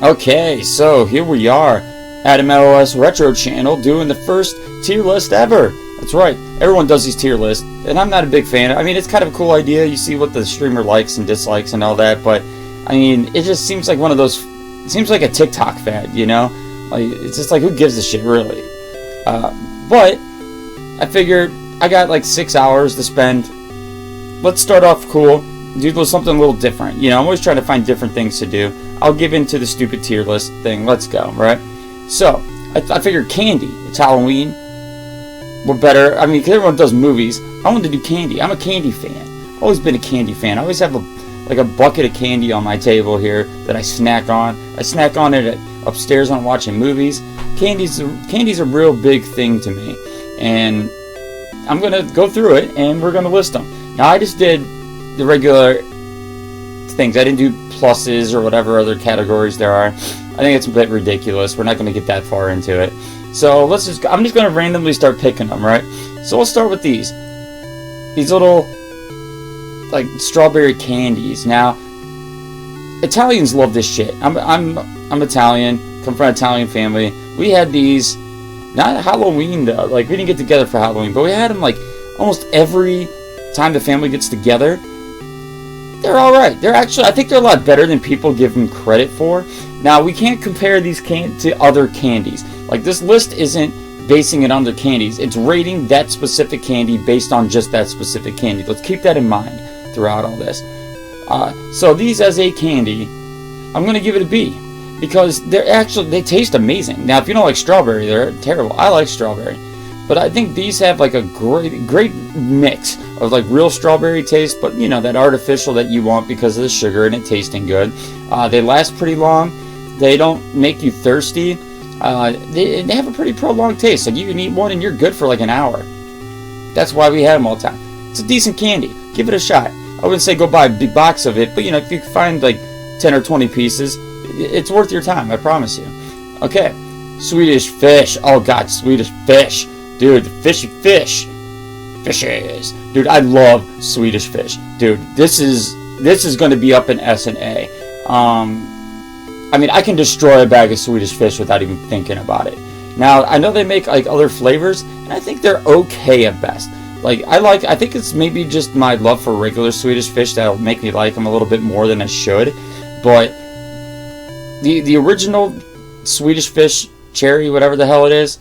Okay, so here we are, AdamOS Retro Channel, doing the first tier list ever. That's right, everyone does these tier lists, and I'm not a big fan. I mean, it's kind of a cool idea. You see what the streamer likes and dislikes and all that, but I mean, it just seems like one of those. It seems like a TikTok fad, you know? Like, it's just like, who gives a shit, really? But I figured I got like 6 hours to spend. Let's start off cool. Do something a little different. You know, I'm always trying to find different things to do. I'll give into the stupid tier list thing. Let's go, right? So, I figured candy. It's Halloween. We're better. I mean, because everyone does movies. I wanted to do candy. I'm a candy fan. Always been a candy fan. I always have a bucket of candy on my table here that I snack on. I snack on it upstairs when I'm watching movies. Candy's a real big thing to me. And I'm going to go through it, and we're going to list them. Now, I just did the regular things. I didn't do pluses or whatever other categories there are. I think it's a bit ridiculous. We're not going to get that far into it. So I'm just going to randomly start picking them, right? So we'll start with these little like strawberry candies. Now, Italians love this shit. I'm Italian, come from an Italian family. We had these, not Halloween though. Like, we didn't get together for Halloween, but we had them like almost every time the family gets together. They're alright. I think they're a lot better than people give them credit for. Now, we can't compare these to other candies. Like, this list isn't basing it on the candies. It's rating that specific candy based on just that specific candy. Let's keep that in mind throughout all this. So these as a candy, I'm going to give it a B. Because they taste amazing. Now, if you don't like strawberry, they're terrible. I like strawberry. But I think these have like a great mix of like real strawberry taste, but you know, that artificial that you want because of the sugar and it tasting good. They last pretty long. They don't make you thirsty. They have a pretty prolonged taste. Like, you can eat one and you're good for like an hour. That's why we have them all the time. It's a decent candy. Give it a shot. I wouldn't say go buy a big box of it, but you know, if you find like 10 or 20 pieces, it's worth your time, I promise you. Okay, Swedish fish. Oh god, Swedish fish. Dude, fishy fish. Fishes. Dude, I love Swedish fish. Dude, this is going to be up in S and A. I mean, I can destroy a bag of Swedish fish without even thinking about it. Now, I know they make like other flavors, and I think they're okay at best. Like, I think it's maybe just my love for regular Swedish fish that'll make me like them a little bit more than I should. But the original Swedish fish cherry, whatever the hell it is.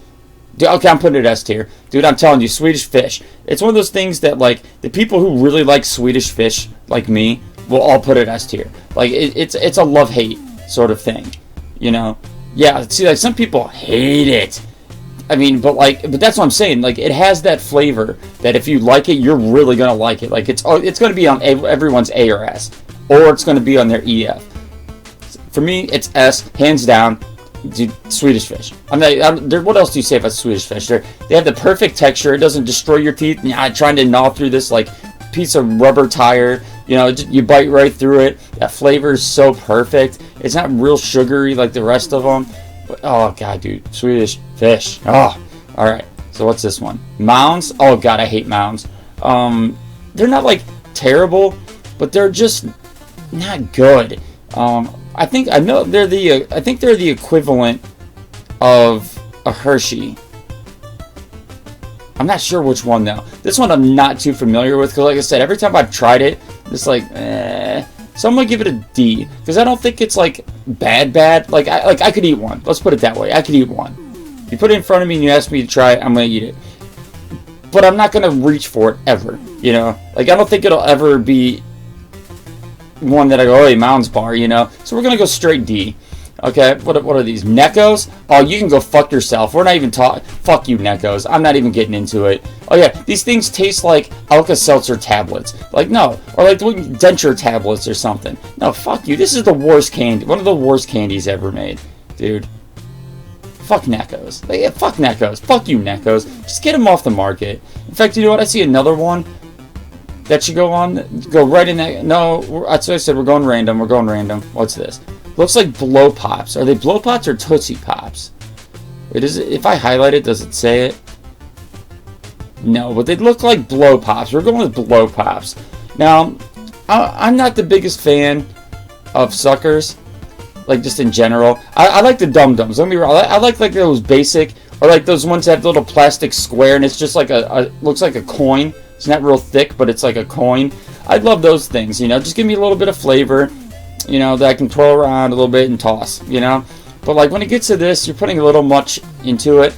Dude, okay, I'm putting it S tier. Dude, I'm telling you, Swedish fish. It's one of those things that, like, the people who really like Swedish fish, like me, will all put it S tier. Like, it's a love-hate sort of thing, you know? Yeah, see, like, some people hate it. I mean, but that's what I'm saying. Like, it has that flavor that if you like it, you're really gonna like it. Like, it's going to be on everyone's A or S, or it's going to be on their EF. For me, it's S, hands down. Dude, Swedish fish. What else do you say about Swedish fish? They have the perfect texture. It doesn't destroy your teeth. Trying to gnaw through this like piece of rubber tire. You know, you bite right through it. That flavor is so perfect. It's not real sugary like the rest of them. But, oh god, dude, Swedish fish. Oh, all right. So what's this one? Mounds. Oh god, I hate mounds. They're not like terrible, but they're just not good. I think they're the equivalent of a Hershey. I'm not sure which one though. This one I'm not too familiar with because, like I said, every time I've tried it, it's like, So I'm gonna give it a D because I don't think it's like bad. Like I could eat one. Let's put it that way. I could eat one. You put it in front of me and you ask me to try it, I'm gonna eat it. But I'm not gonna reach for it ever. You know, like I don't think it'll ever be one that I go, oh, hey, Mounds bar, you know. So we're gonna go straight D. Okay, what are these? Neckos? Oh, you can go fuck yourself. We're not even talking. Fuck you, Neckos. I'm not even getting into it. Oh yeah, these things taste like Alka-Seltzer tablets. Like, no. Or like denture tablets or something. No, fuck you. This is the worst candy. One of the worst candies ever made. Dude. Fuck Neckos. Like, yeah, fuck Neckos. Fuck you, Neckos. Just get them off the market. In fact, you know what? I see another one that should go right in that. No, that's what I said. We're going random. What's this? Looks like Blow Pops. Are they Blow Pops or Tootsie Pops? Wait, if I highlight it, does it say it? No, but they look like Blow Pops. We're going with Blow Pops. Now, I'm not the biggest fan of suckers. like just in general. I like the Dum Dums. Don't get me wrong. I like those basic, or like those ones that have the little plastic square and it's just like looks like a coin. It's not real thick, but it's like a coin. I love those things. You know, just give me a little bit of flavor. You know, that I can twirl around a little bit and toss. You know, but like when it gets to this, you're putting a little much into it.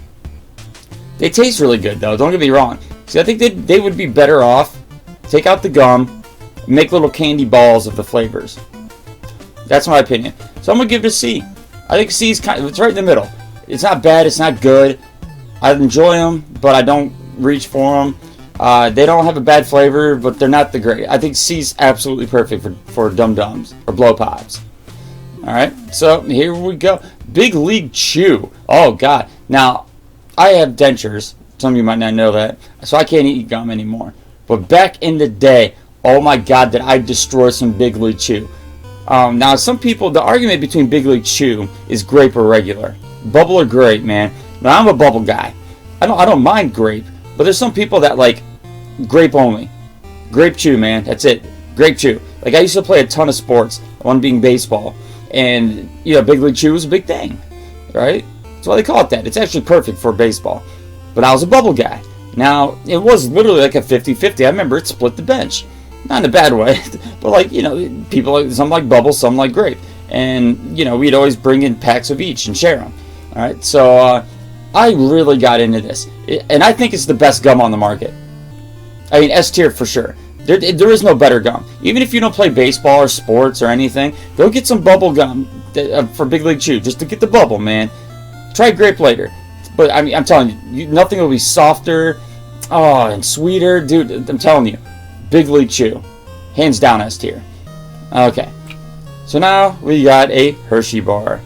They taste really good though. Don't get me wrong. See, I think they would be better off. Take out the gum, make little candy balls of the flavors. That's my opinion. So I'm gonna give it a C. I think C is it's right in the middle. It's not bad. It's not good. I enjoy them, but I don't reach for them. They don't have a bad flavor, but they're not the great. I think C is absolutely perfect for Dum Dums or Blow Pops. All right. So here we go. Big League Chew. Oh God. Now I have dentures. Some of you might not know that, so I can't eat gum anymore. But back in the day, oh my God, did I destroy some Big League Chew. Now, some people, the argument between Big League Chew is grape or regular. Bubble or grape, man. Now, I'm a bubble guy. I don't mind grape, but there's some people that like grape only. Grape chew, man. That's it. Grape chew. Like, I used to play a ton of sports, one being baseball. And, you know, Big League Chew was a big thing, right? That's why they call it that. It's actually perfect for baseball. But I was a bubble guy. Now, it was literally like a 50-50. I remember it split the bench. Not in a bad way, but like, you know, people like, some like bubble, some like grape. And, you know, we'd always bring in packs of each and share them. All right, so I really got into this. And I think it's the best gum on the market. I mean, S tier for sure. There is no better gum. Even if you don't play baseball or sports or anything, go get some bubble gum for Big League Chew, just to get the bubble, man. Try grape later. But, I mean, I'm telling you, nothing will be softer, and sweeter. Dude, I'm telling you, Big League Chew. Hands down S tier. Okay. So now we got a Hershey bar.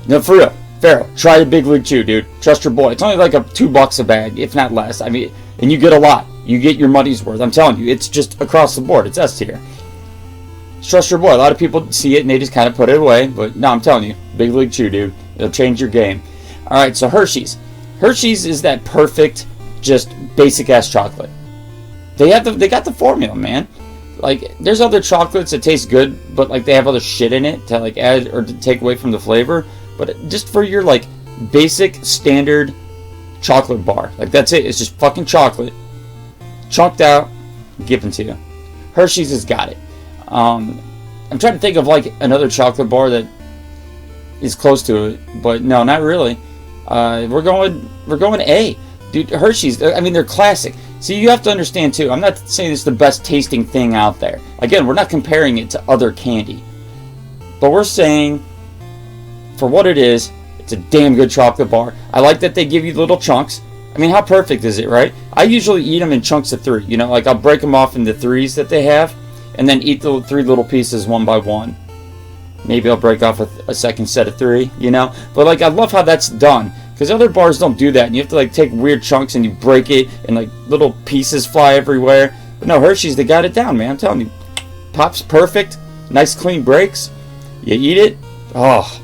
No, for real. Farrell, try the Big League Chew, dude. Trust your boy. It's only like $2 a bag, if not less. I mean, and you get a lot. You get your money's worth. I'm telling you, it's just across the board. It's S tier. Trust your boy. A lot of people see it and they just kind of put it away. But no, I'm telling you, Big League Chew, dude. It'll change your game. All right, so Hershey's. Hershey's is that perfect, just basic ass chocolate. They got the formula, man. Like, there's other chocolates that taste good, but like they have other shit in it to like add or to take away from the flavor. But just for your like basic standard chocolate bar, like that's it. It's just fucking chocolate, chunked out, given to you. Hershey's has got it. I'm trying to think of like another chocolate bar that is close to it, but no, not really. We're going A, dude. Hershey's. I mean, they're classic. See, you have to understand too. I'm not saying it's the best tasting thing out there. Again, we're not comparing it to other candy, but we're saying for what it is, it's a damn good chocolate bar. I like that they give you little chunks. I mean, how perfect is it, right? I usually eat them in chunks of 3. You know, like I'll break them off into 3s that they have, and then eat the 3 little pieces one by one. Maybe I'll break off a second set of 3, you know? But like, I love how that's done. Because other bars don't do that. And you have to like take weird chunks and you break it and like little pieces fly everywhere. But no, Hershey's, they got it down, man. I'm telling you. Pop's perfect. Nice clean breaks. You eat it. Oh.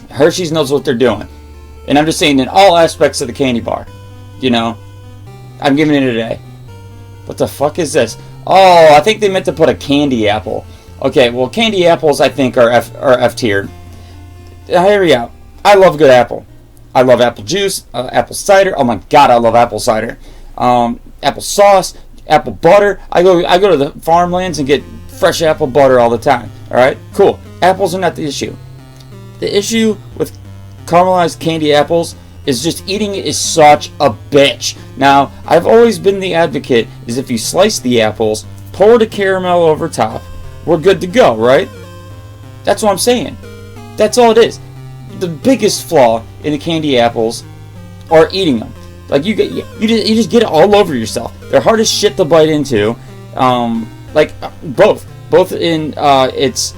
Hershey's knows what they're doing. And I'm just saying in all aspects of the candy bar. You know. I'm giving it an A. What the fuck is this? Oh, I think they meant to put a candy apple. Okay, well, candy apples I think are F tier. Here we go. I love good apple. I love apple juice, apple cider. Oh my God, I love apple cider. Apple sauce, apple butter. I go to the farmlands and get fresh apple butter all the time. All right, cool. Apples are not the issue. The issue with caramelized candy apples is just eating it is such a bitch. Now, I've always been the advocate is if you slice the apples, pour the caramel over top, we're good to go, right? That's what I'm saying. That's all it is. The biggest flaw in the candy apples are eating them. Like you just get it all over yourself. They're hard as shit to bite into. Both in its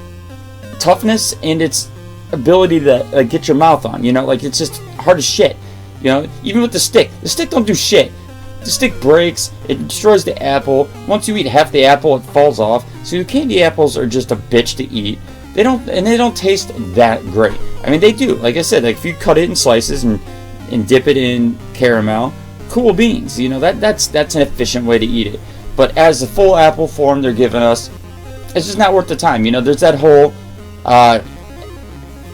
toughness and its ability to get your mouth on. You know, like it's just hard as shit. You know, even with the stick don't do shit. The stick breaks. It destroys the apple. Once you eat half the apple, it falls off. So the candy apples are just a bitch to eat. They don't taste that great. I mean, they do. Like I said, like if you cut it in slices and dip it in caramel, cool beans. You know, that's an efficient way to eat it. But as the full apple form they're giving us, it's just not worth the time. You know, there's that whole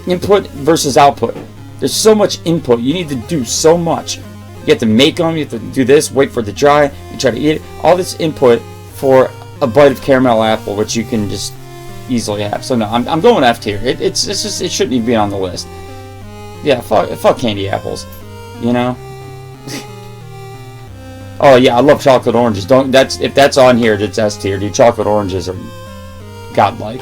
input versus output. There's so much input. You need to do so much. You have to make them. You have to do this. Wait for it to dry. You try to eat it. All this input for a bite of caramel apple, which you can just easily have. So no, I'm going F tier. It shouldn't even be on the list. Yeah, fuck candy apples. You know. Oh yeah, I love chocolate oranges. If that's on here, that's S tier. Dude, chocolate oranges are godlike.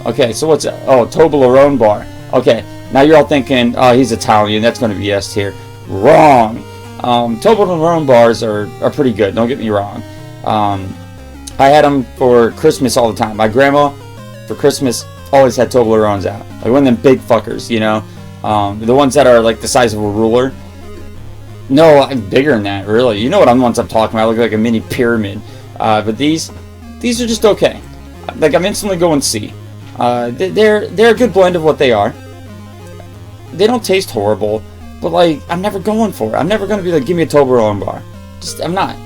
Okay, so what's Toblerone bar. Okay, now you're all thinking, oh, he's Italian. That's going to be S tier. Wrong. Toblerone bars are pretty good. Don't get me wrong. I had them for Christmas all the time. My grandma, for Christmas, always had Toblerones out. Like one of them big fuckers, you know, the ones that are like the size of a ruler. No, I'm bigger than that, really. You know what ones I'm talking about? I look like a mini pyramid. But these are just okay. Like I'm instantly going C. They're a good blend of what they are. They don't taste horrible, but like I'm never going for it. I'm never going to be like, give me a Toblerone bar. I'm not.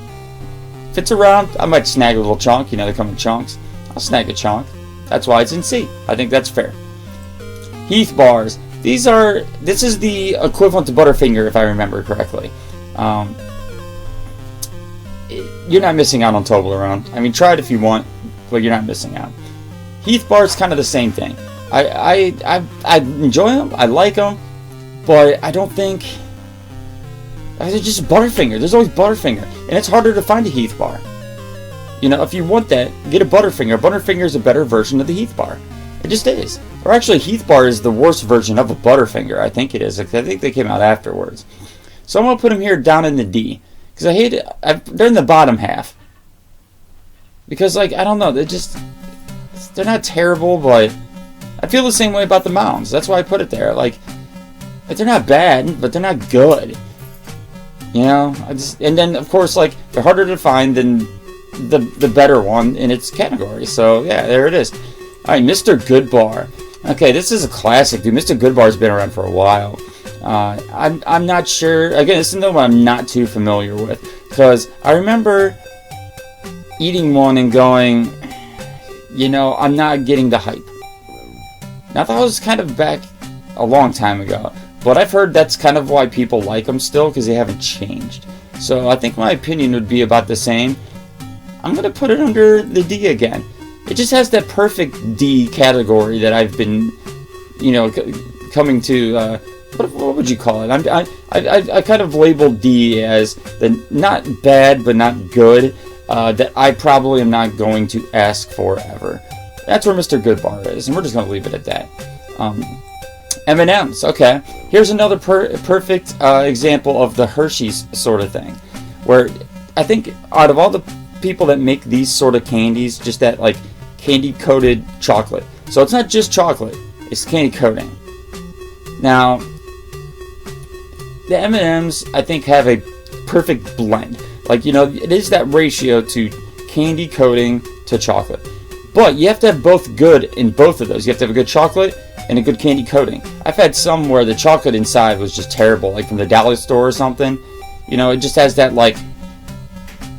If it's around, I might snag a little chunk. You know, they come in chunks. I'll snag a chunk. That's why it's in C. I think that's fair. Heath bars. This is the equivalent to Butterfinger, if I remember correctly. You're not missing out on Toblerone. I mean, try it if you want, but you're not missing out. Heath bars, kind of the same thing. I enjoy them. I like them, but I don't think they're just Butterfinger. There's always Butterfinger, and it's harder to find a Heath bar. You know, if you want that, get a Butterfinger. Butterfinger is a better version of the Heath bar. It just is. Or actually, Heath bar is the worst version of a Butterfinger. I think it is. I think they came out afterwards. So I'm going to put them here down in the D. Because I hate it. They're in the bottom half. Because, like, I don't know. They're not terrible, but I feel the same way about the Mounds. That's why I put it there. Like they're not bad, but they're not good. You know? And then, of course, like, they're harder to find than the better one in its category. So, yeah, there it is. Alright, Mr. Goodbar. Okay, this is a classic, dude. Mr. Goodbar's been around for a while. I'm not sure. Again, this is another one I'm not too familiar with. Because I remember eating one and going, you know, I'm not getting the hype. Now, that was kind of back a long time ago. But I've heard that's kind of why people like them still, because they haven't changed. So I think my opinion would be about the same. I'm going to put it under the D again. It just has that perfect D category that I've been, you know, coming to. What would you call it? I kind of labeled D as the not bad but not good. That I probably am not going to ask for ever. That's where Mr. Goodbar is, and we're just going to leave it at that. M&M's. Okay, here's another perfect example of the Hershey's sort of thing, where I think out of all the people that make these sort of candies, just that like candy coated chocolate. So it's not just chocolate, it's candy coating. Now, the M&M's I think have a perfect blend. Like, you know, it is that ratio to candy coating to chocolate. But you have to have both good in both of those. You have to have a good chocolate and a good candy coating. I've had some where the chocolate inside was just terrible, like from the dollar store or something. You know, it just has that, like,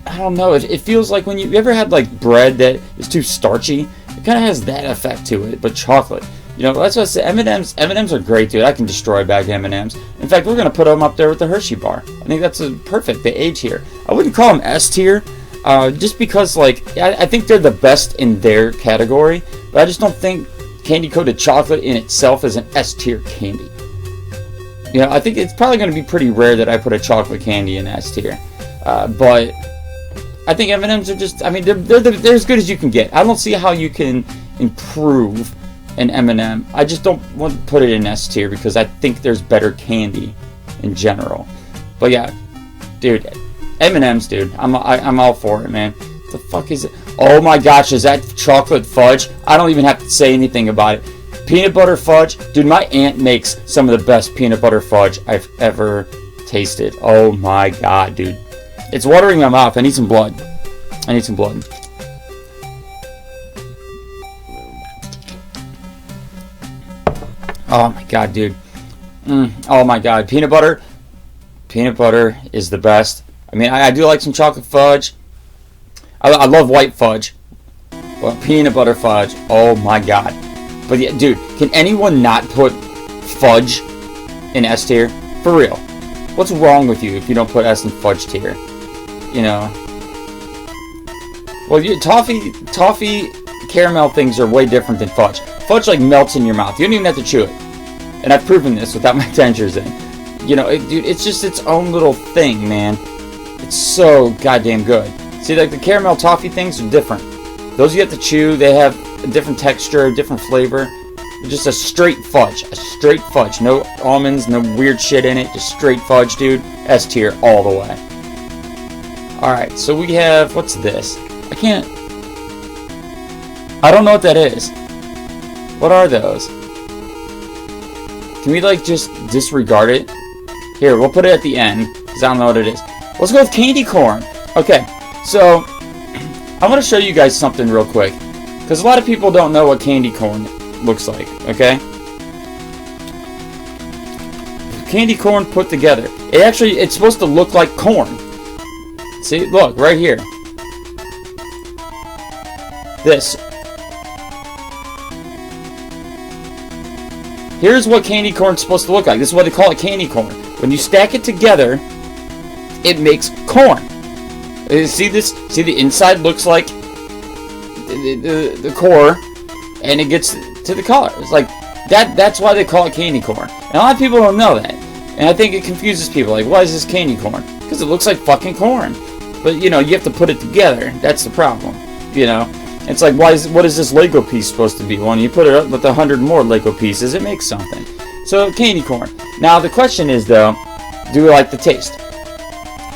I don't know, it feels like when you ever had like bread that is too starchy, it kind of has that effect to it, but chocolate. You know, that's what I say. M&M's are great, dude. I can destroy a bag of M&M's. In fact, we're going to put them up there with the Hershey bar. I think that's perfect. They age here. I wouldn't call them S tier, just because, like, I think they're the best in their category, but I just don't think candy-coated chocolate in itself is an S tier candy. You know, I think it's probably going to be pretty rare that I put a chocolate candy in S tier. But I think M&M's are just, I mean, they're as good as you can get. I don't see how you can improve an M&M. I just don't want to put it in S tier because I think there's better candy in general. But yeah, dude, M&M's, dude, I'm all for it, man. What the fuck is it? Oh my gosh, is that chocolate fudge? I don't even have to say anything about it. Peanut butter fudge, dude, my aunt makes some of the best peanut butter fudge I've ever tasted. Oh my god, dude. It's watering my mouth. I need some blood. I need some blood. Oh my god, dude. Oh my god. Peanut butter. Peanut butter is the best. I mean, I do like some chocolate fudge. I love white fudge. But peanut butter fudge. Oh my god. But yeah, dude, can anyone not put fudge in S tier? For real. What's wrong with you if you don't put S in fudge tier? You know. Well, toffee caramel things are way different than fudge. Fudge like melts in your mouth. You don't even have to chew it. And I've proven this without my dentures in. You know, dude, it's just its own little thing, man. It's so goddamn good. See, like the caramel toffee things are different. Those you have to chew. They have a different texture, a different flavor. Just a straight fudge. A straight fudge. No almonds, no weird shit in it. Just straight fudge, dude. S tier all the way. Alright, so we have... What's this? I can't... I don't know what that is. What are those? Can we, like, just disregard it? Here, we'll put it at the end, because I don't know what it is. Let's go with candy corn. Okay, so... I want to show you guys something real quick. Because a lot of people don't know what candy corn looks like, okay? Candy corn put together. It's supposed to look like corn. See, look, right here. This. Here's what candy corn's supposed to look like. This is what they call it, candy corn. When you stack it together, it makes corn. See this? See, the inside looks like the core, and it gets to the color. It's like that's why they call it candy corn. And a lot of people don't know that. And I think it confuses people. Like, why is this candy corn? Because it looks like fucking corn. But, you know, you have to put it together. That's the problem. You know? It's like, what is this Lego piece supposed to be? Well, when you put it up with 100 more Lego pieces, it makes something. So, candy corn. Now, the question is, though, do we like the taste?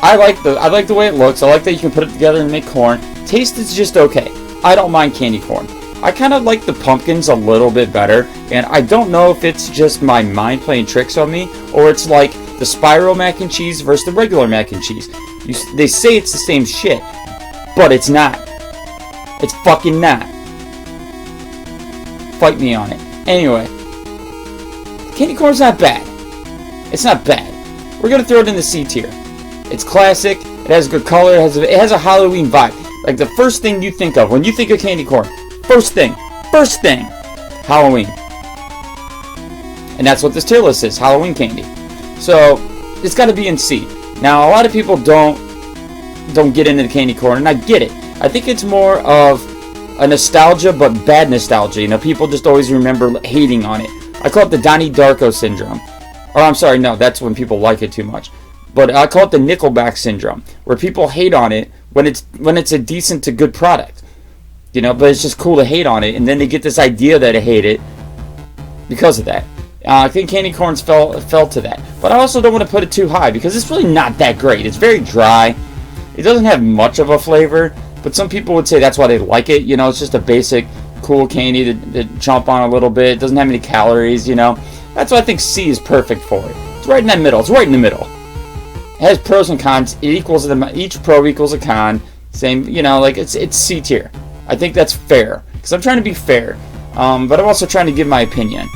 I like the way it looks. I like that you can put it together and make corn. Taste is just okay. I don't mind candy corn. I kind of like the pumpkins a little bit better, and I don't know if it's just my mind playing tricks on me, or it's like the spiral mac and cheese versus the regular mac and cheese. They say it's the same shit, but it's not. It's fucking not. Fight me on it. Anyway, candy corn's not bad. It's not bad. We're gonna throw it in the C tier. It's classic. It has good color. It has a Halloween vibe. Like the first thing you think of when you think of candy corn. First thing, Halloween. And that's what this tier list is, Halloween candy. So, it's got to be in C. Now, a lot of people don't get into the candy corn, and I get it. I think it's more of a nostalgia, but bad nostalgia. You know, people just always remember hating on it. I call it the Donnie Darko syndrome. Or, I'm sorry, no, that's when people like it too much. But I call it the Nickelback syndrome, where people hate on it when it's a decent to good product. You know, but it's just cool to hate on it, and then they get this idea that I hate it because of that. I think candy corns fell to that. But I also don't want to put it too high, because it's really not that great. It's very dry. It doesn't have much of a flavor, but some people would say that's why they like it. You know, it's just a basic, cool candy to chomp on a little bit. It doesn't have any calories, you know. That's why I think C is perfect for it. It's right in that middle. It's right in the middle. It has pros and cons. It equals them. Each pro equals a con. Same, you know, like it's C tier. I think that's fair, because I'm trying to be fair, but I'm also trying to give my opinion.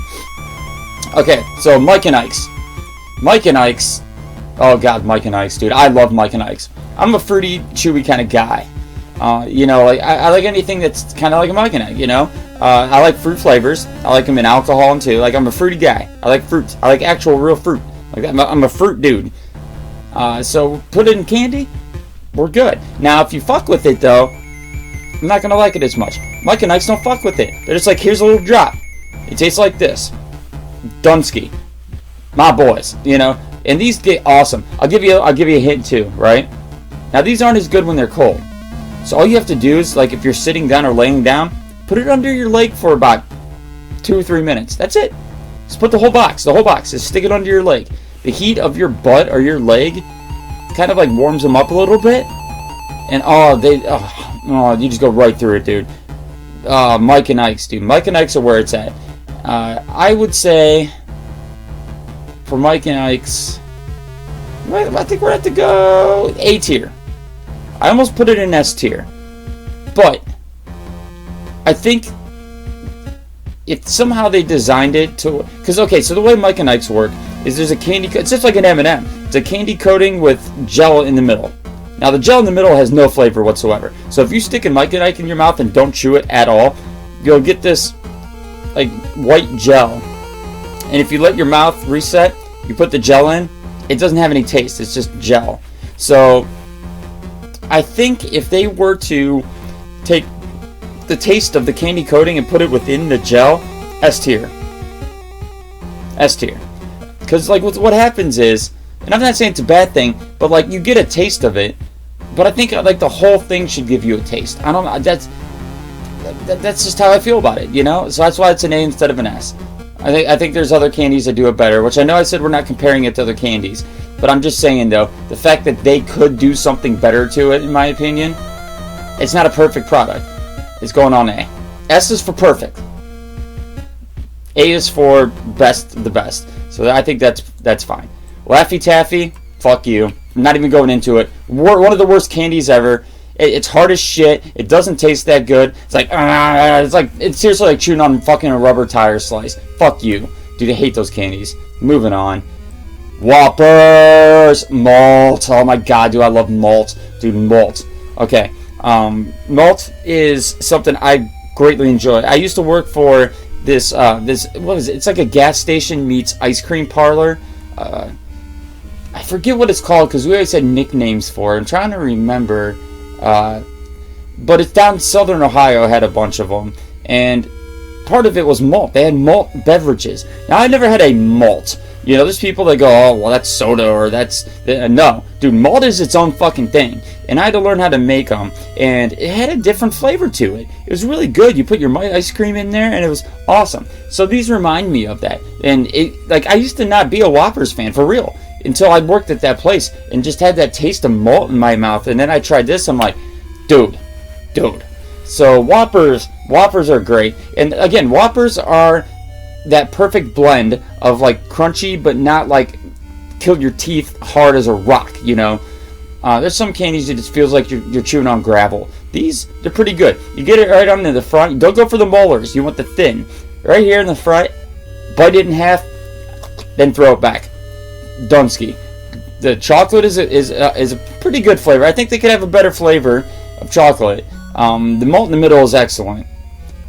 Okay, so Mike and Ike's. Oh god, Mike and Ike's, dude. I love Mike and Ike's. I'm a fruity, chewy kind of guy. You know, like I like anything that's kind of like a Mike and Ike, you know? I like fruit flavors. I like them in alcohol too. Like, I'm a fruity guy. I like fruits. I like actual real fruit. Like, I'm a fruit dude. So put it in candy, we're good. Now, if you fuck with it though, I'm not going to like it as much. Mike and Ike's don't fuck with it. They're just like, here's a little drop. It tastes like this. Dunsky. My boys, you know. And these get awesome. I'll give you a hint too, right? Now, these aren't as good when they're cold. So all you have to do is, like, if you're sitting down or laying down, put it under your leg for about 2 or 3 minutes. That's it. Just put the whole box. Just stick it under your leg. The heat of your butt or your leg kind of like warms them up a little bit. And you just go right through it, dude. Mike and Ike's, dude. Mike and Ike's are where it's at. I would say for Mike and Ike's, I think we're at to go A tier. I almost put it in S tier, but I think if somehow they designed it to, because okay, so the way Mike and Ike's work is there's a candy. It's just like an M&M. It's a candy coating with gel in the middle. Now, the gel in the middle has no flavor whatsoever. So if you stick a Mike and Ike in your mouth and don't chew it at all, you'll get this like white gel And if you let your mouth reset, you put the gel in, it doesn't have any taste. It's just gel. So I think if they were to take the taste of the candy coating and put it within the gel, S tier. S tier. Because like what happens is, and I'm not saying it's a bad thing, but like you get a taste of it, but I think like the whole thing should give you a taste. I don't know. That's just how I feel about it, you know. So that's why it's an A instead of an S. I think there's other candies that do it better, which I know I said we're not comparing it to other candies, but I'm just saying though, the fact that they could do something better to it, in my opinion, it's not a perfect product. It's going on A. S is for perfect. A is for best, the best. So I think that's fine. Laffy Taffy, fuck you. I'm not even going into it. One of the worst candies ever. It's hard as shit. It doesn't taste that good. It's seriously like chewing on fucking a rubber tire slice. Fuck you. Dude, I hate those candies. Moving on. Whoppers! Malt. Oh my god, dude, I love malt. Dude, malt. Okay. Malt is something I greatly enjoy. I used to work for this what is it? It's like a gas station meets ice cream parlor. I forget what it's called because we always had nicknames for it. I'm trying to remember. But it's down southern Ohio, had a bunch of them, and part of it was malt. They had malt beverages. Now I never had a malt. You know, there's people that go, oh well, that's soda, or that's no, dude. Malt is its own fucking thing, and I had to learn how to make them, and it had a different flavor to it. It was really good. You put your ice cream in there, and it was awesome. So these remind me of that, and I used to not be a Whoppers fan for real. Until I worked at that place and just had that taste of malt in my mouth, and then I tried this. I'm like, dude. So Whoppers are great, and again, Whoppers are that perfect blend of like crunchy, but not like kill your teeth hard as a rock. You know, there's some candies that just feels like you're chewing on gravel. They're pretty good. You get it right on in the front. You don't go for the molars. You want the thin, right here in the front. Bite it in half, then throw it back. Dunsky. The chocolate is a pretty good flavor. I think they could have a better flavor of chocolate. The malt in the middle is excellent.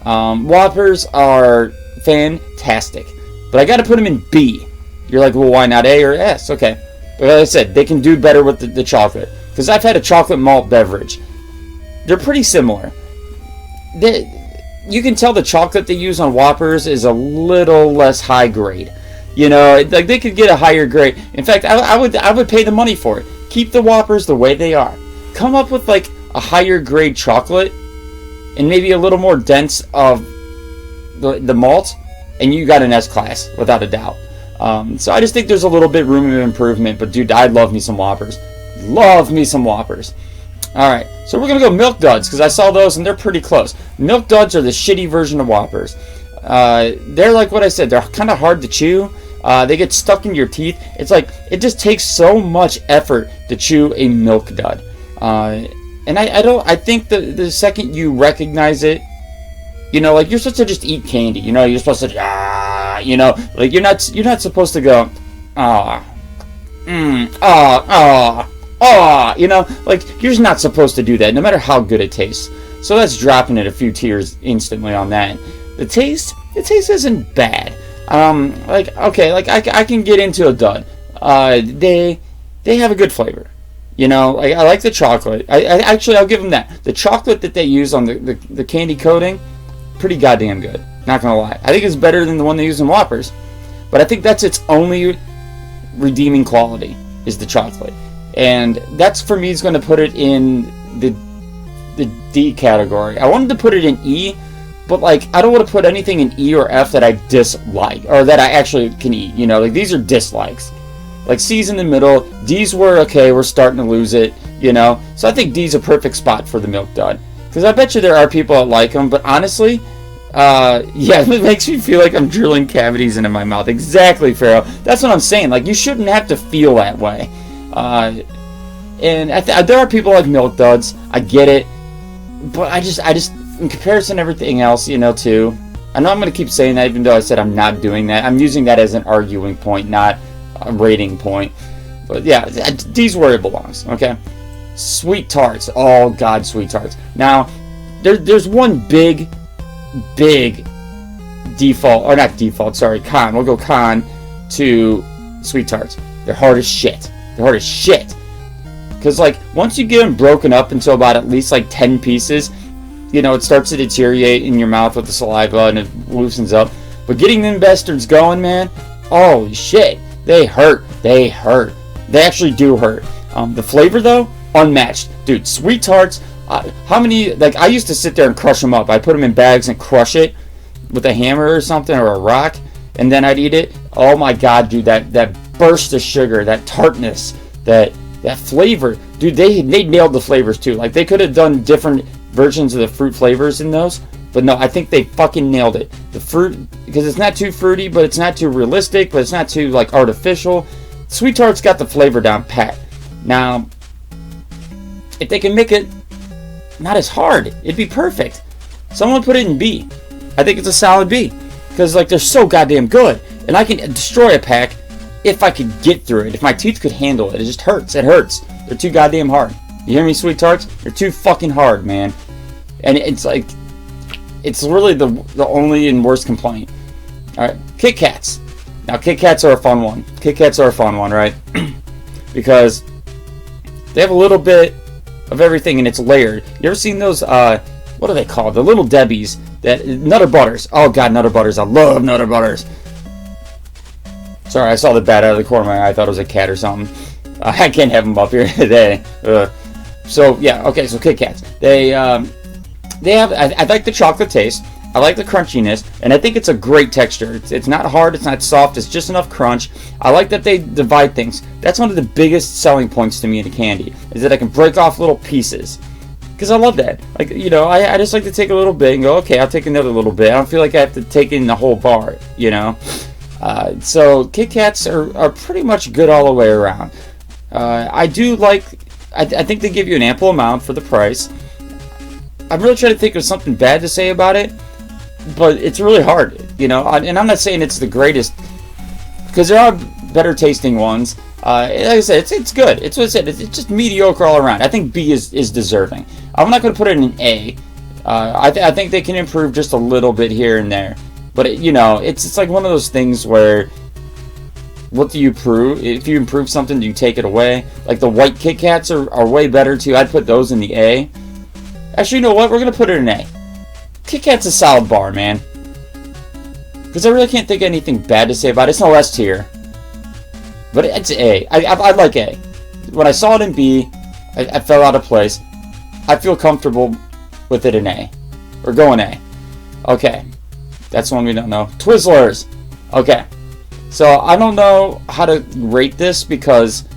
Whoppers are fantastic, but I got to put them in B. You're like, well, why not A or S? Okay, but like I said, they can do better with the chocolate, because I've had a chocolate malt beverage. They're pretty similar. You can tell the chocolate they use on Whoppers is a little less high grade. You know, like they could get a higher grade. In fact, I would pay the money for it. Keep the Whoppers the way they are. Come up with like a higher grade chocolate and maybe a little more dense of the malt, and you got an S class without a doubt. So I just think there's a little bit room of improvement. But dude, I love me some Whoppers. Love me some Whoppers. All right, so we're gonna go Milk Duds because I saw those and they're pretty close. Milk Duds are the shitty version of Whoppers. They're like what I said. They're kind of hard to chew. They get stuck in your teeth. It's like it just takes so much effort to chew a Milk Dud. And I think the second you recognize it, you know, like you're supposed to just eat candy. You know, you're supposed to you know, like you're not supposed to go you know, like you're just not supposed to do that, no matter how good it tastes. So that's dropping it a few tiers instantly on that. The taste isn't bad. Like okay, like I can get into a dud. They have a good flavor. You know, like I like the chocolate. I'll give them that. The chocolate that they use on the candy coating, pretty goddamn good. Not gonna lie. I think it's better than the one they use in Whoppers. But I think that's its only redeeming quality is the chocolate. And that's for me is going to put it in the D category. I wanted to put it in E, but like I don't want to put anything in E or F that I dislike or that I actually can eat. You know, like these are dislikes. Like C's in the middle. D's were okay. We're starting to lose it. You know, so I think D's a perfect spot for the Milk Dud because I bet you there are people that like them. But honestly, yeah, it makes me feel like I'm drilling cavities into my mouth. Exactly, Pharaoh. That's what I'm saying. Like you shouldn't have to feel that way. And there are people like Milk Duds. I get it, but I just in comparison to everything else, you know, too. I know I'm going to keep saying that, even though I said I'm not doing that. I'm using that as an arguing point, not a rating point. But yeah, D's where it belongs. Okay, Sweet Tarts. Oh God, Sweet Tarts. Now, there's one big default, or not default, sorry, con. We'll go con to Sweet Tarts. They're hard as shit. They're hard as shit. Because, like, once you get them broken up into about at least, like, 10 pieces, you know, it starts to deteriorate in your mouth with the saliva and it loosens up. But getting them bastards going, man, holy shit. They hurt. They hurt. They actually do hurt. The flavor, though, unmatched. Dude, Sweet Tarts, how many, like, I used to sit there and crush them up. I put them in bags and crush it with a hammer or something, or a rock, and then I'd eat it. Oh my god, dude, that burst of sugar, that tartness, that flavor. Dude, they nailed the flavors too. Like, they could have done different versions of the fruit flavors in those, but no, I think they fucking nailed it. The fruit, because it's not too fruity, but it's not too realistic, but it's not too, like, artificial. Sweet Tarts got the flavor down pat. Now, if they can make it not as hard, it'd be perfect. Someone put it in B. I think it's a solid B. Because, like, they're so goddamn good. And I can destroy a pack if I could get through it. If my teeth could handle it. It just hurts. It hurts. They're too goddamn hard. You hear me, Sweet Tarts? They're too fucking hard, man. And it's like, it's really the only and worst complaint. Alright, Kit Kats. Now, Kit Kats are a fun one. Kit Kats are a fun one, right? Because they have a little bit of everything and it's layered. You ever seen those, what are they called? The Little Debbies. That Nutter Butters. Oh god, Nutter Butters. I love Nutter Butters. Sorry, I saw the bat out of the corner of my eye. I thought it was a cat or something. I can't have them up here today. So yeah, okay. So Kit Kats. They have. I like the chocolate taste. I like the crunchiness, and I think it's a great texture. It's not hard. It's not soft. It's just enough crunch. I like that they divide things. That's one of the biggest selling points to me in a candy, is that I can break off little pieces. Because I love that. Like, you know, I just like to take a little bit and go, okay, I'll take another little bit. I don't feel like I have to take in the whole bar, you know. So Kit Kats are pretty much good all the way around. I do like, I think they give you an ample amount for the price. I'm really trying to think of something bad to say about it, but it's really hard, you know. And I'm not saying it's the greatest, because there are better tasting ones. Like I said, it's good. It's what I said. It's just mediocre all around. I think B is deserving. I'm not going to put it in an A. I think they can improve just a little bit here and there. But, you know, it's like one of those things where, what do you improve? If you improve something, do you take it away? Like the white Kit Kats are way better too. I'd put those in the A. Actually, you know what? We're going to put it in A. Kit Kat's a solid bar, man. Because I really can't think of anything bad to say about it. It's no S tier. But it's A. I like A. When I saw it in B, I fell out of place. I feel comfortable with it in A. We're going A. Okay. That's one we don't know. Twizzlers. Okay. So, I don't know how to rate this because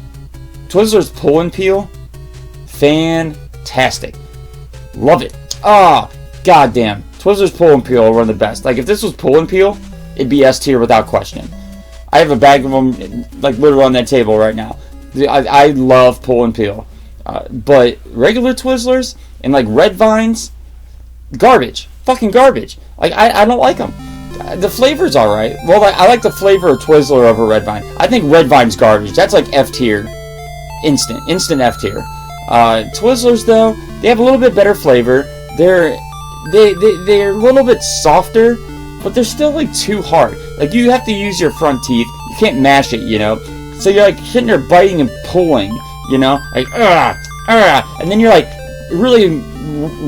Twizzlers Pull and Peel, fantastic. Love it. Ah, goddamn. Twizzlers Pull and Peel are one of the best. Like, if this was Pull and Peel, it'd be S tier without question. I have a bag of them, like, literally on that table right now. I love Pull and Peel. But regular Twizzlers and, like, Red Vines, garbage. Fucking garbage. Like, I don't like them. The flavor's alright. Well, I like the flavor of Twizzler over Red Vine. I think Red Vine's garbage. That's like F tier. Instant F tier. Twizzlers, though, they have a little bit better flavor. They're a little bit softer, but they're still, like, too hard. Like, you have to use your front teeth. You can't mash it, you know? So you're, like, sitting there biting and pulling, you know? Like, and then you're, like, really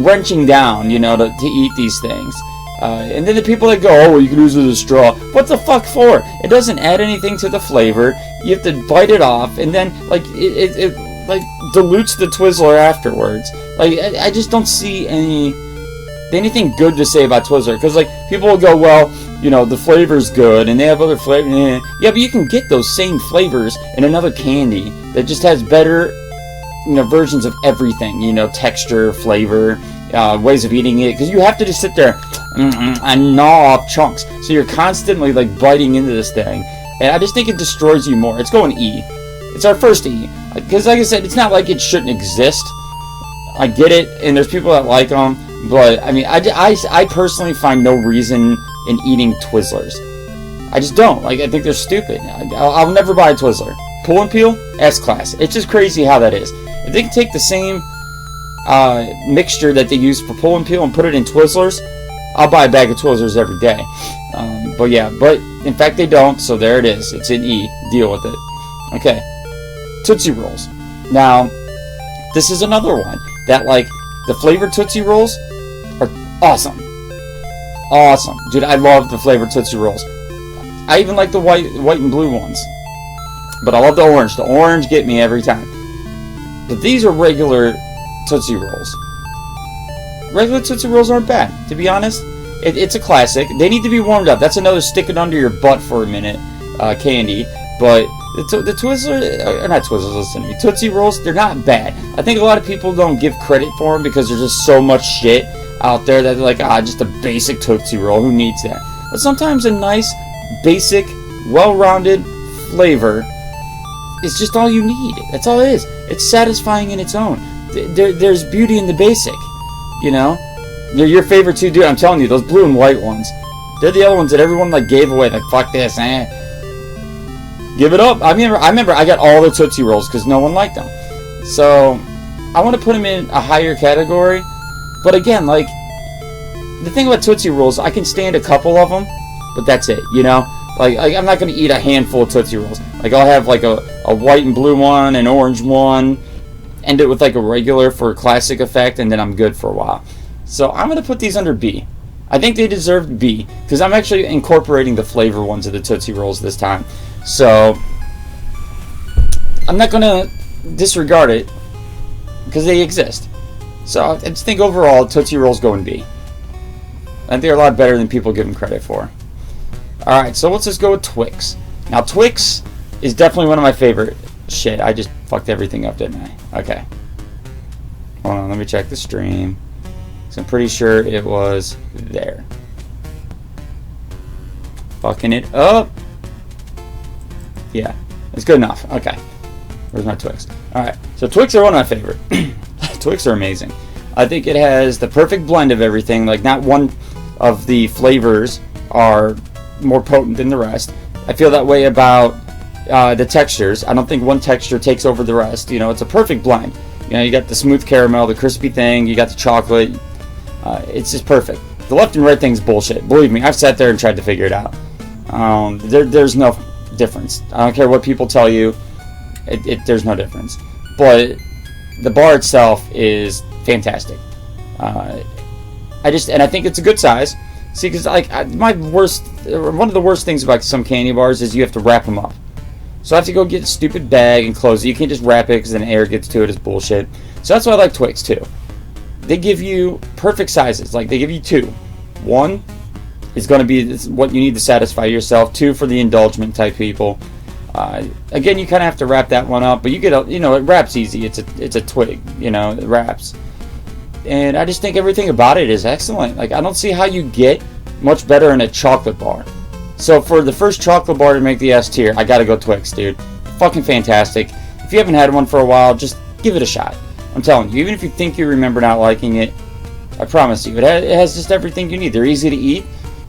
wrenching down, you know, to eat these things. And then the people that go, oh, well, you can use it as a straw. What the fuck for? It doesn't add anything to the flavor. You have to bite it off, and then, like, it like, dilutes the Twizzler afterwards. Like, I just don't see anything good to say about Twizzler. Because, like, people will go, well, you know, the flavor's good, and they have other flavors. Yeah, but you can get those same flavors in another candy that just has better, you know, versions of everything. You know, texture, flavor, ways of eating it. Because you have to just sit there and gnaw off chunks. So you're constantly, like, biting into this thing. And I just think it destroys you more. It's going E. It's our first E. Because, like I said, it's not like it shouldn't exist. I get it, and there's people that like them. But, I mean, I personally find no reason in eating Twizzlers. I just don't. Like, I think they're stupid. I'll never buy a Twizzler. Pull and Peel, S-class. It's just crazy how that is. If they can take the same mixture that they use for Pull and Peel and put it in Twizzlers, I'll buy a bag of Twizzlers every day. But yeah, but in fact they don't, so there it is. It's in E. Deal with it. Okay. Tootsie Rolls. Now, this is another one that, like, the flavored Tootsie Rolls are awesome. Awesome. Dude, I love the flavored Tootsie Rolls. I even like the white and blue ones. But I love the orange. The orange get me every time. But these are regular Tootsie Rolls. Regular Tootsie Rolls aren't bad, to be honest. It's a classic. They need to be warmed up. That's another stick it under your butt for a minute candy. But the Twizzlers, not Twizzlers, listen to me. Tootsie Rolls, they're not bad. I think a lot of people don't give credit for them because there's just so much shit out there that they're like, just a basic Tootsie Roll. Who needs that? But sometimes a nice, basic, well-rounded flavor is just all you need. That's all it is. It's satisfying in its own. There's beauty in the basic. You know? They're your favorite too, dude. I'm telling you, those blue and white ones. They're the other ones that everyone like gave away. Like, fuck this, give it up. I remember I got all the Tootsie Rolls because no one liked them. So, I want to put them in a higher category. But again, like, the thing about Tootsie Rolls, I can stand a couple of them, but that's it, you know? Like I'm not going to eat a handful of Tootsie Rolls. Like, I'll have like a white and blue one, an orange one, end it with like a regular for a classic effect, and then I'm good for a while. So I'm going to put these under B. I think they deserve B, because I'm actually incorporating the flavor ones of the Tootsie Rolls this time. So, I'm not going to disregard it, because they exist. So, I just think overall, Tootsie Rolls go in B. I think they're a lot better than people give them credit for. Alright, so let's just go with Twix. Now, Twix is definitely one of my favorite. Shit, I just fucked everything up, didn't I? Okay. Hold on, let me check the stream. So I'm pretty sure it was there. Fucking it up. Yeah, it's good enough. Okay. Where's my Twix? Alright, so Twix are one of my favorite. Twix are amazing. I think it has the perfect blend of everything. Like, not one of the flavors are more potent than the rest. I feel that way about the textures. I don't think one texture takes over the rest. You know, it's a perfect blend. You know, you got the smooth caramel, the crispy thing, you got the chocolate. It's just perfect. The left and right thing's bullshit. Believe me, I've sat there and tried to figure it out. There's no difference. I don't care what people tell you. There's no difference. But the bar itself is fantastic. I think it's a good size. See, because like one of the worst things about some candy bars is you have to wrap them up. So I have to go get a stupid bag and close it. You can't just wrap it because then air gets to it. It's bullshit. So that's why I like Twix too. They give you perfect sizes. Like, they give you two. One is going to be what you need to satisfy yourself. Two for the indulgent type people. Again, you kind of have to wrap that one up, but you get it wraps easy. It's a twig, it wraps. And I just think everything about it is excellent. Like, I don't see how you get much better in a chocolate bar. So for the first chocolate bar to make the S tier, I gotta go Twix, dude. Fucking fantastic. If you haven't had one for a while, just give it a shot. I'm telling you, even if you think you remember not liking it, I promise you, it has just everything you need. They're easy to eat.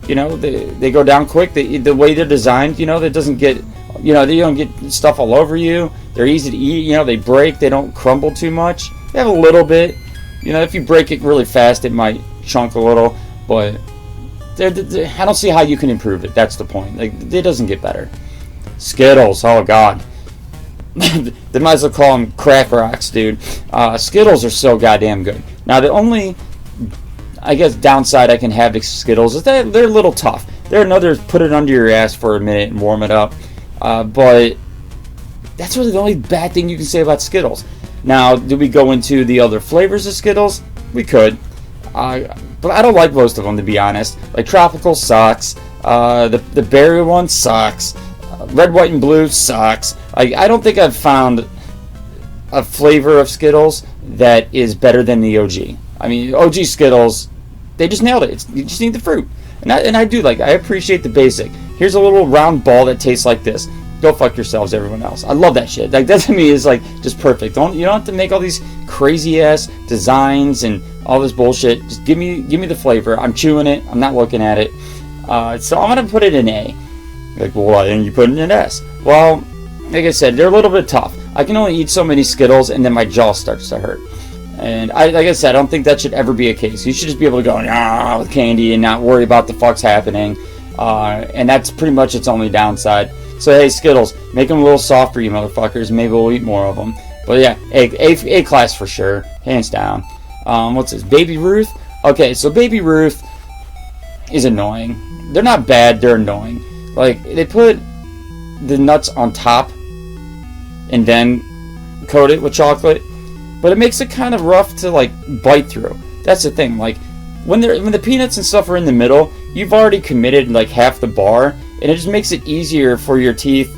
They go down quick. The way they're designed, that doesn't get, they don't get stuff all over you. They're easy to eat. They break. They don't crumble too much. They have a little bit. If you break it really fast, it might chunk a little. But I don't see how you can improve it. That's the point. Like, it doesn't get better. Skittles. Oh, God. They might as well call them crack rocks, dude. Skittles are so goddamn good. Now, the only, I guess, downside I can have to Skittles is that they're a little tough. They're another put it under your ass for a minute and warm it up. But that's really the only bad thing you can say about Skittles. Now, do we go into the other flavors of Skittles? We could. But I don't like most of them, to be honest. Like, Tropical sucks. The berry one sucks. Red, white, and blue sucks. I don't think I've found a flavor of Skittles that is better than the OG. I mean, OG Skittles, they just nailed it. You just need the fruit. And I do, I appreciate the basic. Here's a little round ball that tastes like this. Go fuck yourselves, everyone else. I love that shit. Like, that to me is, just perfect. You don't have to make all these crazy-ass designs and all this bullshit. Just give me the flavor. I'm chewing it. I'm not looking at it. So I'm going to put it in A. Like, well, why didn't you put it in an S? Well, like I said, they're a little bit tough. I can only eat so many Skittles, and then my jaw starts to hurt. And like I said, I don't think that should ever be a case. You should just be able to go with candy and not worry about the fuck's happening. And that's pretty much its only downside. So hey, Skittles, make them a little softer, you motherfuckers. Maybe we'll eat more of them. But yeah, A class for sure, hands down. What's this? Baby Ruth? Okay, so Baby Ruth is annoying. They're not bad, they're annoying. Like, they put the nuts on top and then coat it with chocolate, but it makes it kind of rough to like bite through. That's the thing. Like when the peanuts and stuff are in the middle, you've already committed like half the bar, and it just makes it easier for your teeth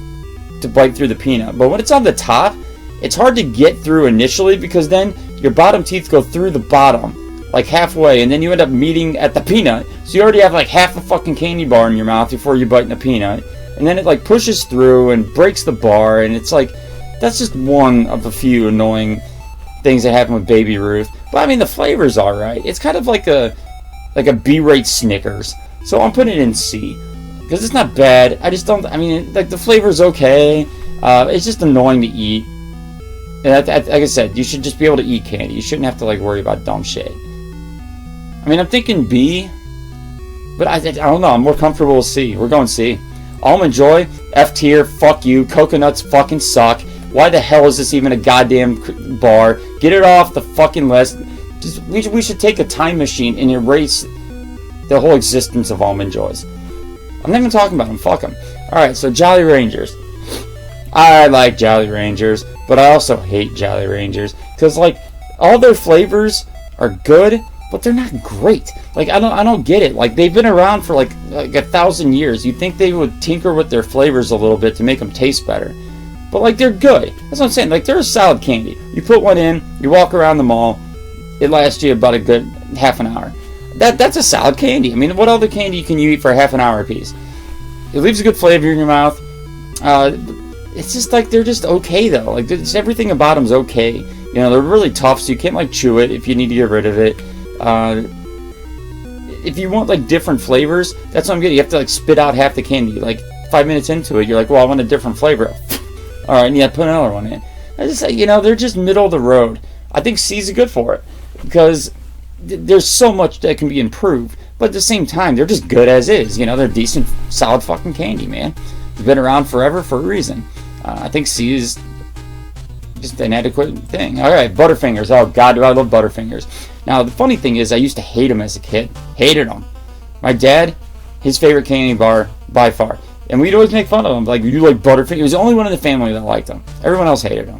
to bite through the peanut. But when it's on the top, it's hard to get through initially, because then your bottom teeth go through the bottom like halfway, and then you end up meeting at the peanut. So you already have like half a fucking candy bar in your mouth before you bite in the peanut, and then it like pushes through and breaks the bar, and it's like, that's just one of the few annoying things that happen with Baby Ruth. But I mean, the flavor's alright. It's kind of like a B-rate Snickers. So I'm putting it in C, because it's not bad. I just don't, I mean, like, the flavor's okay. It's just annoying to eat. And like I said, you should just be able to eat candy. You shouldn't have to like worry about dumb shit. I mean, I'm thinking B, but I don't know. I'm more comfortable with C. We're going C. Almond Joy, F tier, fuck you. Coconuts fucking suck. Why the hell is this even a goddamn bar? Get it off the fucking list. We should take a time machine and erase the whole existence of Almond Joys. I'm not even talking about them. Fuck them. Alright, so Jolly Rangers. I like Jolly Rangers, but I also hate Jolly Rangers, because like all their flavors are good, but they're not great. Like I don't get it. Like they've been around for like 1,000 years. You'd think they would tinker with their flavors a little bit to make them taste better. But like they're good. That's what I'm saying. Like they're a solid candy. You put one in, you walk around the mall, it lasts you about a good half an hour. That's a solid candy. I mean, what other candy can you eat for half an hour a piece? It leaves a good flavor in your mouth. It's just like they're just okay though. Like just everything about them's okay. You know, they're really tough, so you can't like chew it if you need to get rid of it. If you want like different flavors, that's what I'm getting. You have to like spit out half the candy. Like 5 minutes into it, you're like, well, I want a different flavor. All right, and you put another one in. I just say, you know, they're just middle of the road. I think C's good for it, because there's so much that can be improved. But at the same time, they're just good as is. You know, they're decent, solid fucking candy, man. They've been around forever for a reason. I think C is just an adequate thing. All right, Butterfingers. Oh God, do I love Butterfingers. Now the funny thing is, I used to hate them as a kid. Hated them. My dad, his favorite candy bar by far. And we'd always make fun of him. Like, you like Butterfingers? He was the only one in the family that liked them. Everyone else hated them.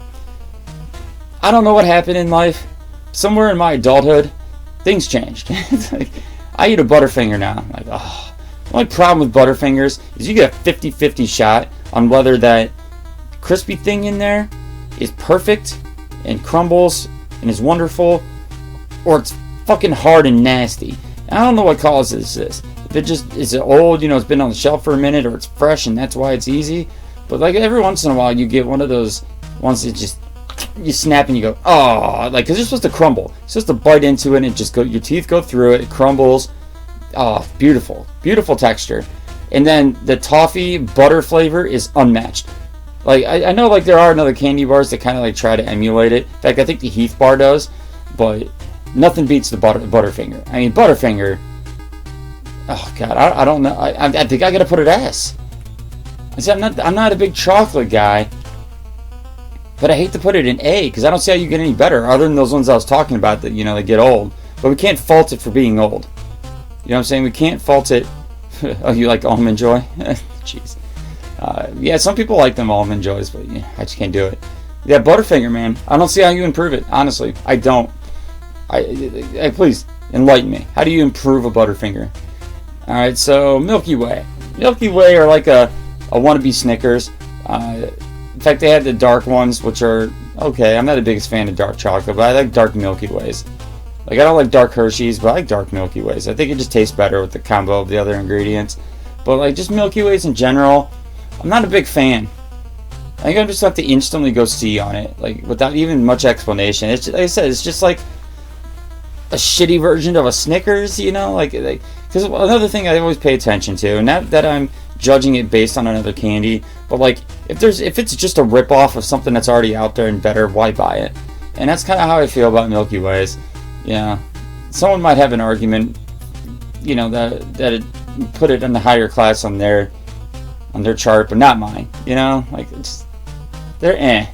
I don't know what happened in life. Somewhere in my adulthood, things changed. It's like, I eat a Butterfinger now. I'm like, oh. The only problem with Butterfingers is you get a 50-50 shot on whether that crispy thing in there is perfect and crumbles and is wonderful, or it's fucking hard and nasty. And I don't know what causes this. If it just is it old, you know, it's been on the shelf for a minute, or it's fresh and that's why it's easy. But like every once in a while, you get one of those ones that just you snap and you go, oh, like, because it's supposed to crumble. It's supposed to bite into it and it just go, your teeth go through it, it crumbles. Oh, beautiful, beautiful texture. And then the toffee butter flavor is unmatched. Like I know like there are other candy bars that kind of like try to emulate it. In fact, I think the Heath bar does, but nothing beats the Butterfinger. I mean, Butterfinger. Oh God, I don't know. I think I gotta put it S. I said I'm not a big chocolate guy, but I hate to put it in A, because I don't see how you get any better other than those ones I was talking about that, you know, they get old. But we can't fault it for being old. You know what I'm saying? We can't fault it. Oh, you like Almond Joy? Jeez. Yeah, some people like them Almond Joys, but yeah, I just can't do it. Yeah, Butterfinger, man. I don't see how you improve it. Honestly, I don't. Please enlighten me. How do you improve a Butterfinger? All right, so Milky Way. Milky Way are like a wannabe Snickers. In fact, they had the dark ones, which are okay. I'm not the biggest fan of dark chocolate, but I like dark Milky Ways. Like, I don't like dark Hershey's, but I like dark Milky Ways. I think it just tastes better with the combo of the other ingredients. But like just Milky Ways in general, I'm not a big fan. I think I just have to instantly go C on it, like without even much explanation. It's just, like I said, it's just like a shitty version of a Snickers, you know, like because another thing I always pay attention to, and not that I'm judging it based on another candy, but like if it's just a rip-off of something that's already out there and better, why buy it? And that's kind of how I feel about Milky Ways. Yeah, someone might have an argument, you know, that it put it in the higher class on their chart, but not mine. You know, like they're eh.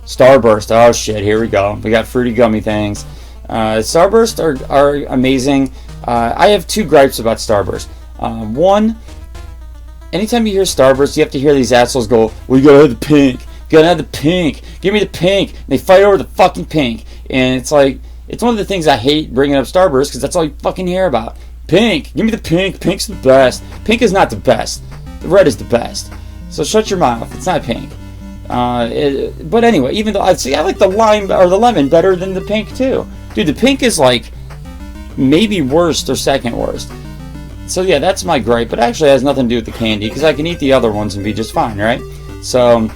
Starburst. Oh shit, here we go. We got fruity gummy things. Starburst are amazing. I have two gripes about Starburst. One, anytime you hear Starburst, you have to hear these assholes go, "Well, you gotta have the pink. You gotta have the pink. Give me the pink." And they fight over the fucking pink. And it's like, it's one of the things I hate bringing up Starburst, because that's all you fucking hear about. Pink. Give me the pink. Pink's the best. Pink is not the best. The red is the best. So shut your mouth. It's not pink. But anyway, even though I like the lime or the lemon better than the pink too. Dude, the pink is like maybe worst or second worst. So yeah, that's my gripe, but actually it has nothing to do with the candy, because I can eat the other ones and be just fine, right? So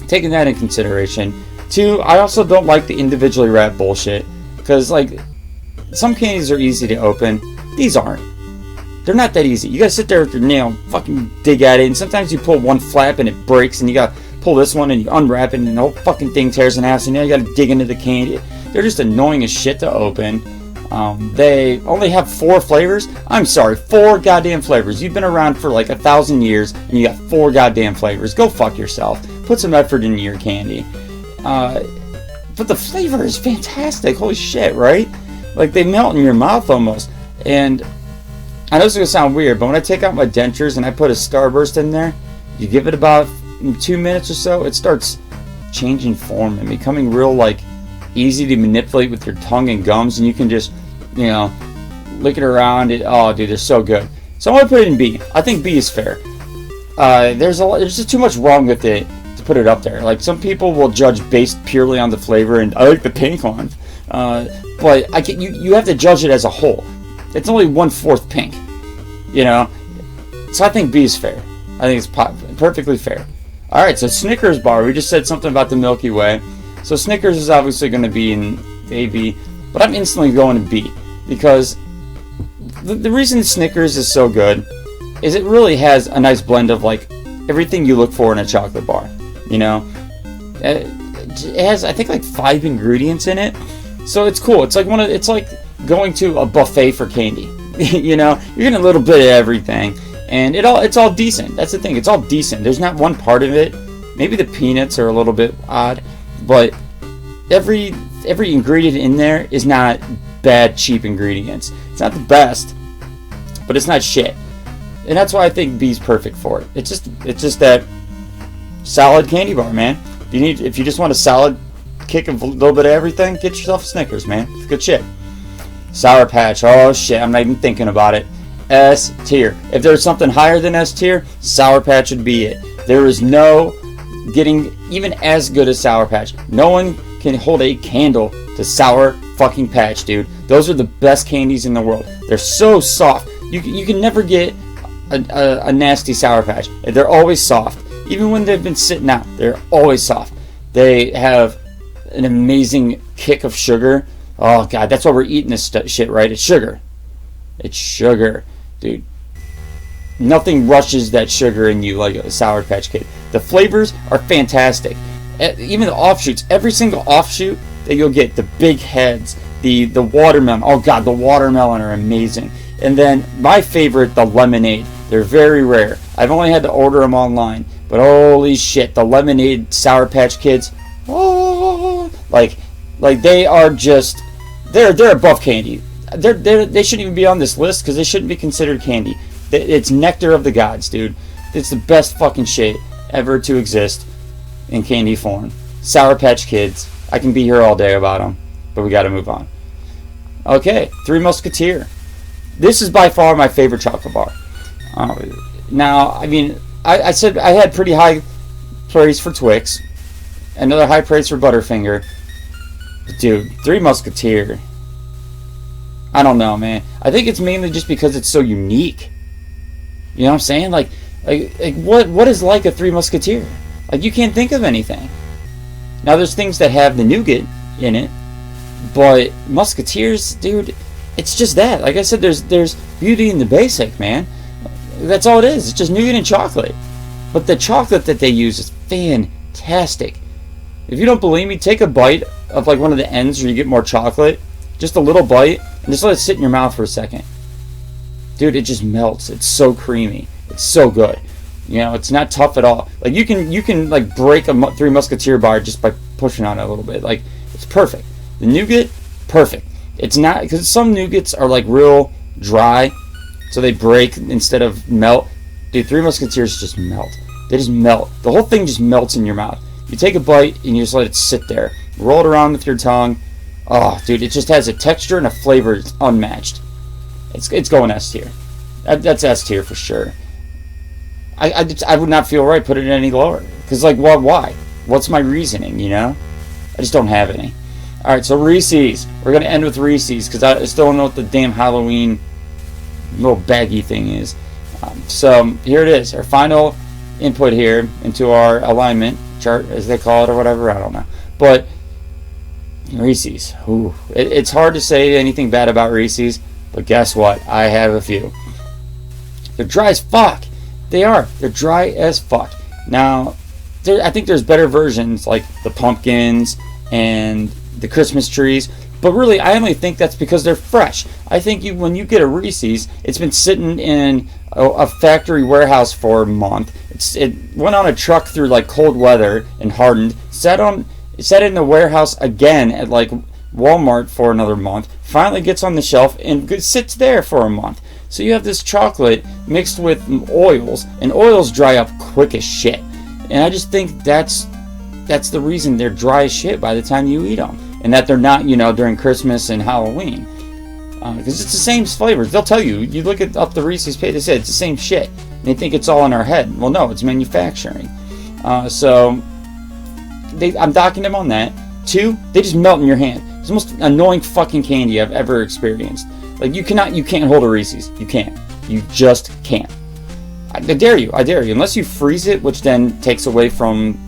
taking that in consideration. Two, I also don't like the individually wrapped bullshit, because like some candies are easy to open. These aren't. They're not that easy. You gotta sit there with your nail, fucking dig at it, and sometimes you pull one flap and it breaks, and you gotta pull this one and you unwrap it and the whole fucking thing tears in half, so now you gotta dig into the candy. They're just annoying as shit to open. They only have 4 flavors. I'm sorry, 4 goddamn flavors. You've been around for like 1,000 years and you got 4 goddamn flavors. Go fuck yourself. Put some effort into your candy. But the flavor is fantastic. Holy shit, right? Like, they melt in your mouth almost. And I know it's gonna sound weird, but when I take out my dentures and I put a Starburst in there, you give it about 2 minutes or so, it starts changing form and becoming real, like, easy to manipulate with your tongue and gums, and you can just, you know, lick it around. Oh, dude, they're so good. So I'm gonna put it in B. I think B is fair. There's just too much wrong with it to put it up there. Like, some people will judge based purely on the flavor, and I like the pink one. But you have to judge it as a whole. It's only 1/4 pink, you know. So I think B is fair. I think it's perfectly fair. All right, so Snickers bar. We just said something about the Milky Way. So Snickers is obviously going to be in AB, but I'm instantly going to B, because the reason Snickers is so good is it really has a nice blend of like everything you look for in a chocolate bar. You know, it has, I think, like 5 ingredients in it, so it's cool. It's like it's like going to a buffet for candy. You know, you're getting a little bit of everything, and it's all decent. That's the thing. It's all decent. There's not one part of it. Maybe the peanuts are a little bit odd, but every ingredient in there is not bad, cheap ingredients. It's not the best, but it's not shit. And that's why I think B's perfect for it. It's just that solid candy bar, man. If you just want a solid kick of a little bit of everything, get yourself a Snickers, man. It's good shit. Sour Patch. Oh shit, I'm not even thinking about it. S tier. If there's something higher than S tier, Sour Patch would be it. There is no getting even as good as Sour Patch. No one can hold a candle to Sour fucking Patch, dude. Those are the best candies in the world. They're so soft. You can never get a nasty Sour Patch. They're always soft. Even when they've been sitting out, they're always soft. They have an amazing kick of sugar. Oh god, that's why we're eating this shit, right? It's sugar. It's sugar, dude. Nothing rushes that sugar in you like a Sour Patch Kid. The flavors are fantastic. Even the offshoots, every single offshoot that you'll get, the big heads, the watermelon. Oh god, the watermelon are amazing. And then my favorite, the lemonade. They're very rare. I've only had to order them online, but holy shit, the lemonade Sour Patch Kids. Oh, like they are just, they're above candy. They shouldn't even be on this list, because they shouldn't be considered candy. It's nectar of the gods, dude. It's the best fucking shit ever to exist in candy form. Sour Patch Kids. I can be here all day about them, but we got to move on. Okay, Three Musketeer. This is by far my favorite chocolate bar. Now, I mean, I said I had pretty high praise for Twix, another high praise for Butterfinger. But dude, Three Musketeer. I don't know, man. I think it's mainly just because it's so unique. You know what I'm saying? Like what is like a Three Musketeer? Like, you can't think of anything. Now, there's things that have the nougat in it, but Musketeers, dude, it's just that. Like I said, there's beauty in the basic, man. That's all it is. It's just nougat and chocolate. But the chocolate that they use is fantastic. If you don't believe me, take a bite of like one of the ends where you get more chocolate, just a little bite, and just let it sit in your mouth for a second. Dude, it just melts. It's so creamy. It's so good. You know, it's not tough at all. Like you can like break a Three Musketeer bar just by pushing on it a little bit. Like it's perfect. The nougat, perfect. It's not, because some nougats are like real dry, so they break instead of melt. Dude, Three Musketeers just melt. They just melt. The whole thing just melts in your mouth. You take a bite and you just let it sit there. Roll it around with your tongue. Oh, dude, it just has a texture and a flavor that's unmatched. It's going S tier. That's S tier for sure. I would not feel right putting it any lower. Because, like, why? What's my reasoning, you know? I just don't have any. Alright, so Reese's. We're going to end with Reese's because I still don't know what the damn Halloween little baggy thing is. So, here it is. Our final input here into our alignment chart, as they call it, or whatever. I don't know. But, Reese's. Ooh. It's hard to say anything bad about Reese's, but guess what? I have a few. They're dry as fuck. They are. They're dry as fuck. Now, I think there's better versions, like the pumpkins and the Christmas trees. But really, I only think that's because they're fresh. I think when you get a Reese's, it's been sitting in a factory warehouse for a month. It went on a truck through like cold weather and hardened. Sat in the warehouse again at like Walmart for another month. Finally gets on the shelf and sits there for a month. So you have this chocolate mixed with oils, and oils dry up quick as shit. And I just think that's the reason they're dry as shit by the time you eat them. And that they're not, you know, during Christmas and Halloween. Because it's the same flavors. They'll tell you. You look up the Reese's page, they say it's the same shit. And they think it's all in our head. Well, no, it's manufacturing. So I'm docking them on that. 2, they just melt in your hand. It's the most annoying fucking candy I've ever experienced. Like, you can't hold a Reese's. You can't. You just can't. I dare you. Unless you freeze it, which then takes away from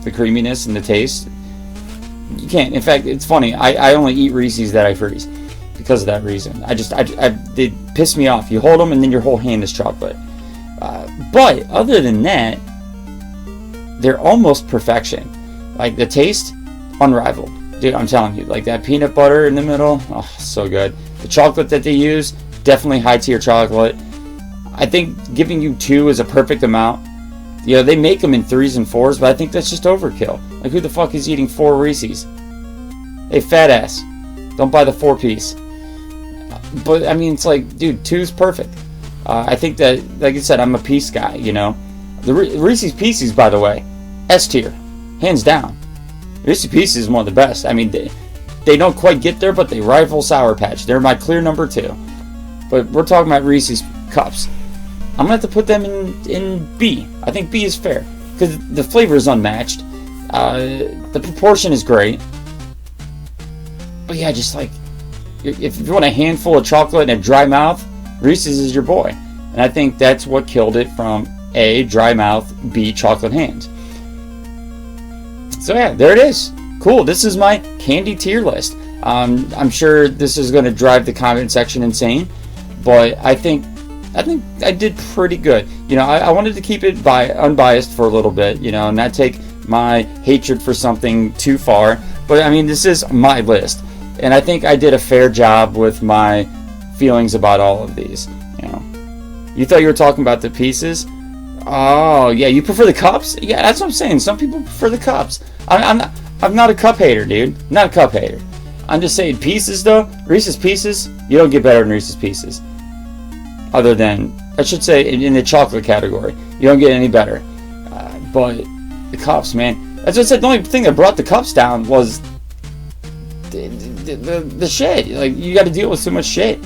the creaminess and the taste. You can't. In fact, it's funny. I only eat Reese's that I freeze because of that reason. They piss me off. You hold them and then your whole hand is chocolate. But other than that, they're almost perfection. Like, the taste, unrivaled. Dude, I'm telling you, like that peanut butter in the middle, oh, so good. The chocolate that they use, definitely high tier chocolate. I think giving you 2 is a perfect amount. You know, they make them in 3s and 4s, but I think that's just overkill. Like, who the fuck is eating 4 Reese's? Hey, fat ass, don't buy the 4-piece. But, I mean, it's like, dude, 2 is perfect. I think that, like I said, I'm a piece guy, you know. The Reese's Pieces, by the way, S tier, hands down. Reese's Pieces is one of the best. I mean, they don't quite get there, but they rival Sour Patch. They're my clear number 2. But we're talking about Reese's Cups. I'm going to have to put them in B. I think B is fair. Because the flavor is unmatched. The proportion is great. But yeah, just like, if you want a handful of chocolate and a dry mouth, Reese's is your boy. And I think that's what killed it from A, dry mouth, B, chocolate hands. So yeah, there it is. Cool. This is my candy tier list. I'm sure this is going to drive the comment section insane, but I think I did pretty good. You know, I wanted to keep it unbiased for a little bit, you know, and not take my hatred for something too far. But I mean, this is my list, and I think I did a fair job with my feelings about all of these. You know, you thought you were talking about the pieces. Oh yeah, you prefer the cups? Yeah, that's what I'm saying. Some people prefer the cups. I'm not a cup hater, dude. I'm not a cup hater. I'm just saying Pieces though. Reese's Pieces, you don't get better than Reese's Pieces. Other than, I should say, in the chocolate category, you don't get any better. But the cups, man. That's what I said. The only thing that brought the cups down was the shit. Like, you got to deal with so much shit.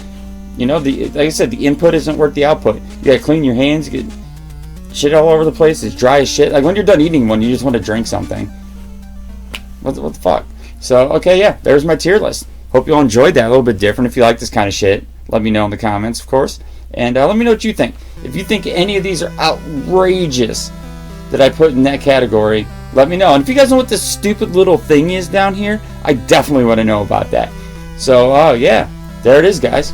You know, like I said, the input isn't worth the output. You got to clean your hands. You get shit all over the place. It's dry as shit. Like, when you're done eating one, you just want to drink something. What the fuck? So, okay, yeah, there's my tier list. Hope you all enjoyed that. A little bit different. If you like this kind of shit, let me know in the comments, of course. And let me know what you think. If you think any of these are outrageous that I put in that category, let me know. And if you guys know what this stupid little thing is down here, I definitely want to know about that. So, yeah, there it is, guys.